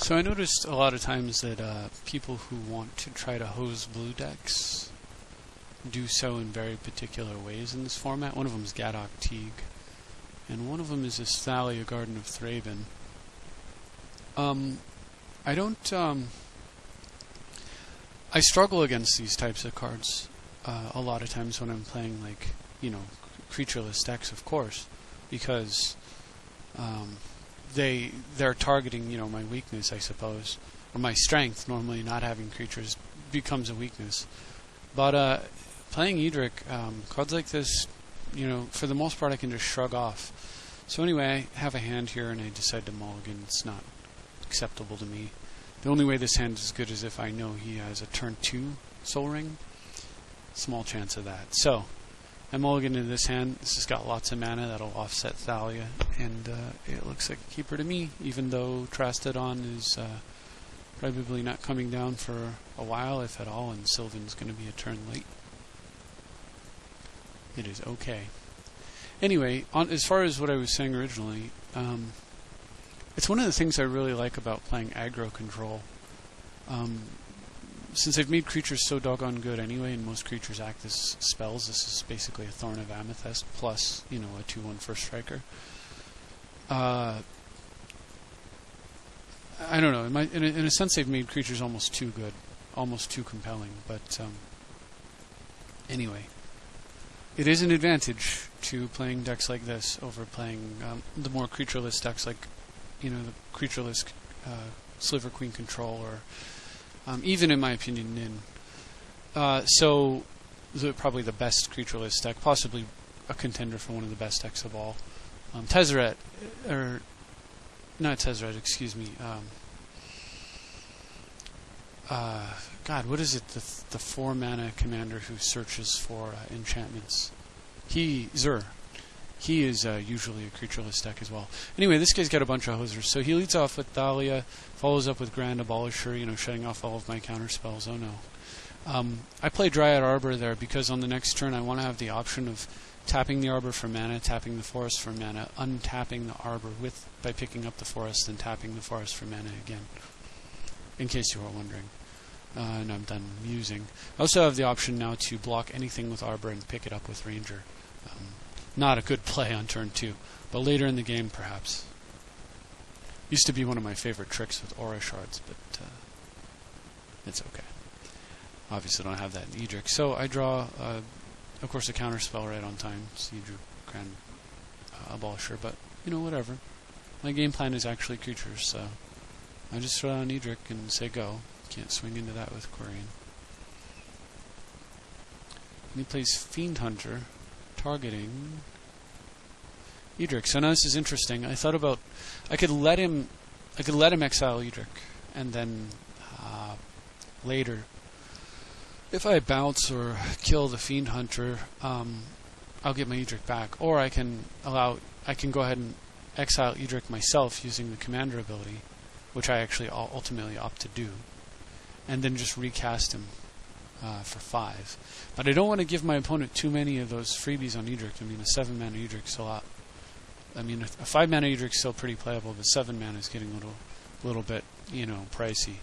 So I noticed a lot of times that people who want to try to hose blue decks do so in very particular ways in this format. One of them is Gadok Teague, and one of them is Thalia, Garden of Thraben. I don't... I struggle against these types of cards a lot of times when I'm playing, like, creatureless decks, of course, because they're targeting, my weakness, I suppose, or my strength. Normally, not having creatures becomes a weakness. But playing Edric, cards like this, for the most part, I can just shrug off. So anyway, I have a hand here, and I decide to mulligan. It's not acceptable to me. The only way this hand is good is if I know he has a turn 2 Soul Ring. Small chance of that. So, I mulligan into this hand. This has got lots of mana that'll offset Thalia, and it looks like a keeper to me, even though Trastodon is probably not coming down for a while, if at all, and Sylvan's going to be a turn late. It is okay. Anyway, as far as what I was saying originally, it's one of the things I really like about playing aggro control. Since I've made creatures so doggone good anyway, and most creatures act as spells, this is basically a Thorn of Amethyst plus, a 2/1 First Striker. I don't know. In a sense, they've made creatures almost too good, almost too compelling. But anyway, it is an advantage to playing decks like this over playing the more creatureless decks like, the creatureless Sliver Queen Control, or even, in my opinion, Nin. So, probably the best creatureless deck, possibly a contender for one of the best decks of all. Tezzeret, or not Tezzeret, excuse me. God, what is it? The 4-mana commander who searches for enchantments. Zur. He is usually a creatureless deck as well. Anyway, this guy's got a bunch of hosers. So he leads off with Thalia, follows up with Grand Abolisher, shutting off all of my counter spells. Oh no. I play Dryad Arbor there because on the next turn I want to have the option of tapping the Arbor for mana, tapping the Forest for mana, untapping the Arbor by picking up the Forest, and tapping the Forest for mana again. In case you were wondering. And I'm done musing. I also have the option now to block anything with Arbor and pick it up with Ranger. Not a good play on turn 2, but later in the game, perhaps. Used to be one of my favorite tricks with Aura Shards, but it's okay. Obviously, don't have that in Edric. So I draw, of course, a counter spell right on time. So you drew Grand Abolisher, but whatever. My game plan is actually creatures, so I just throw down Edric and say go. Can't swing into that with Quarian. And he plays Fiend Hunter, targeting Edric. So now this is interesting. I thought about I could let him exile Edric, and then later, if I bounce or kill the Fiend Hunter, I'll get my Edric back. Or I can go ahead and exile Edric myself using the commander ability, which I actually ultimately opt to do, and then just recast him for 5. But I don't want to give my opponent too many of those freebies on Edric. I mean, a 7-mana Edric's a lot. I mean, a 5-mana Edric's still pretty playable, but 7 mana is getting a little bit, pricey.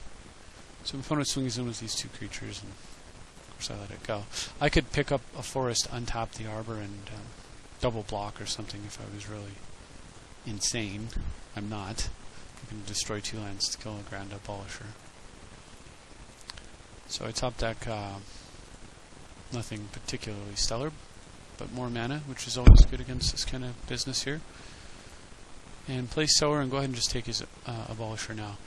So my opponent swings in with these 2 creatures, and of course I let it go. I could pick up a Forest, untap the Arbor, and double block or something if I was really insane. I'm not. I can destroy 2 lands to kill a Grand Abolisher. So I top deck nothing particularly stellar, but more mana, which is always good against this kind of business here. And play Sower and go ahead and just take his Abolisher now.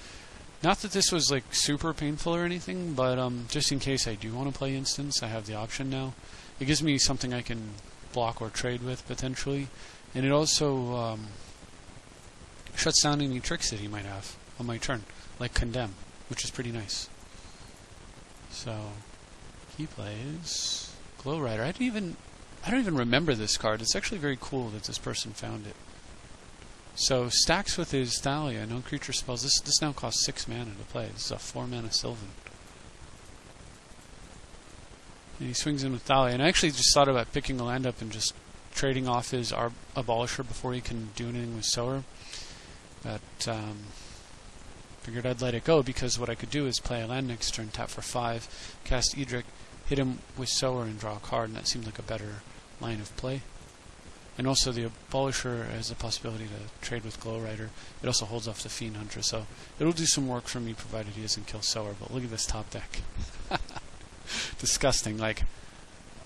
Not that this was like super painful or anything, but just in case I do want to play Instance, I have the option now. It gives me something I can block or trade with potentially, and it also shuts down any tricks that he might have on my turn, like Condemn, which is pretty nice. So he plays Glow Rider. I don't even remember this card. It's actually very cool that this person found it. So stacks with his Thalia, Noncreature spells. This now costs 6 mana to play. This is a 4-mana Sylvan. And he swings in with Thalia. And I actually just thought about picking a land up and just trading off his Abolisher before he can do anything with Sower. But Figured I'd let it go because what I could do is play a land next turn, tap for 5, cast Edric, hit him with Sower and draw a card, and that seemed like a better line of play. And also the Abolisher has the possibility to trade with Glowrider. It also holds off the Fiend Hunter, so it'll do some work for me provided he doesn't kill Sower. But look at this top deck. Disgusting. Like,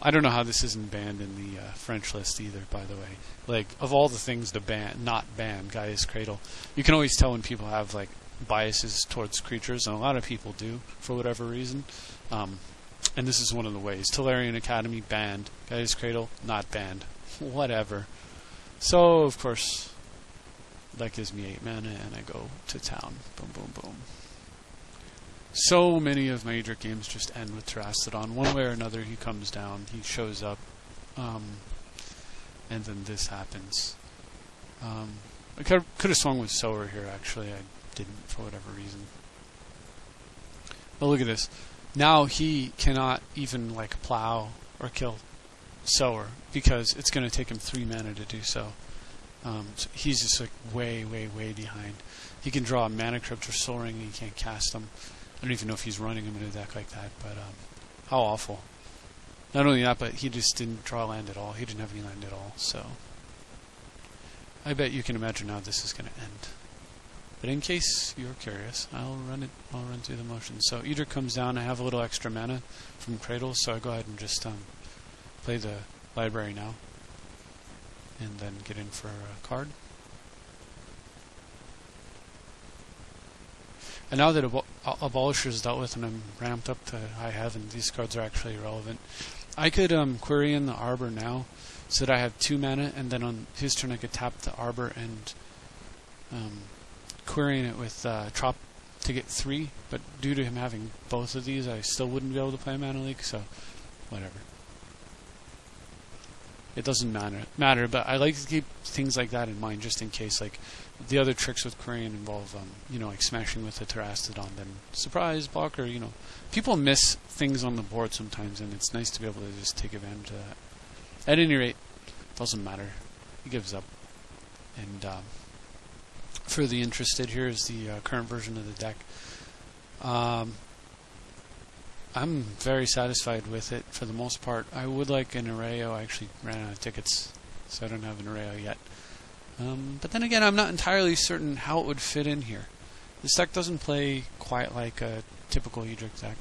I don't know how this isn't banned in the French list either, by the way. Like, of all the things to ban, not ban, Gaia's Cradle, you can always tell when people have, like, biases towards creatures, and a lot of people do, for whatever reason. And this is one of the ways. Tolarian Academy, banned. Gaia's Cradle, not banned. Whatever. So, of course, that gives me 8 mana, and I go to town. Boom, boom, boom. So many of my Edric games just end with Terastodon. One way or another, he comes down, he shows up, and then this happens. I could have swung with Sower here, actually. I didn't, for whatever reason. But look at this. Now he cannot even, like, plow or kill Sower, because it's going to take him 3 mana to do so. So he's just, like, way, way, way behind. He can draw a Mana Crypt or Soul Ring, and he can't cast them. I don't even know if he's running him in a deck like that, but how awful. Not only that, but he just didn't draw land at all. He didn't have any land at all, so I bet you can imagine how this is going to end. But in case you're curious, I'll run through the motions. So Edric comes down. I have a little extra mana from Cradle, so I go ahead and just play the library now, and then get in for a card. And now that Abolisher is dealt with and I'm ramped up to high heaven, these cards are actually irrelevant. I could query in the Arbor now, so that I have 2 mana, and then on his turn I could tap the Arbor and querying it with Trop to get 3, but due to him having both of these, I still wouldn't be able to play Mana Leak, so whatever. It doesn't matter, but I like to keep things like that in mind, just in case, like, the other tricks with querying involve, you know, like smashing with a Terastodon, then surprise, blocker, you know. People miss things on the board sometimes, and it's nice to be able to just take advantage of that. At any rate, it doesn't matter. He gives up. And for the interested, here is the current version of the deck. I'm very satisfied with it for the most part. I would like an Arrayo. I actually ran out of tickets, so I don't have an Arrayo yet. But then again, I'm not entirely certain how it would fit in here. This deck doesn't play quite like a typical Edric deck.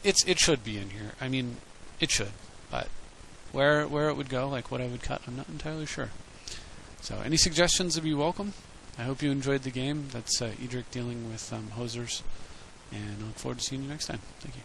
It should be in here. I mean, it should, but where it would go, like what I would cut, I'm not entirely sure. So any suggestions would be welcome. I hope you enjoyed the game. That's Edric dealing with hosers. And I look forward to seeing you next time. Thank you.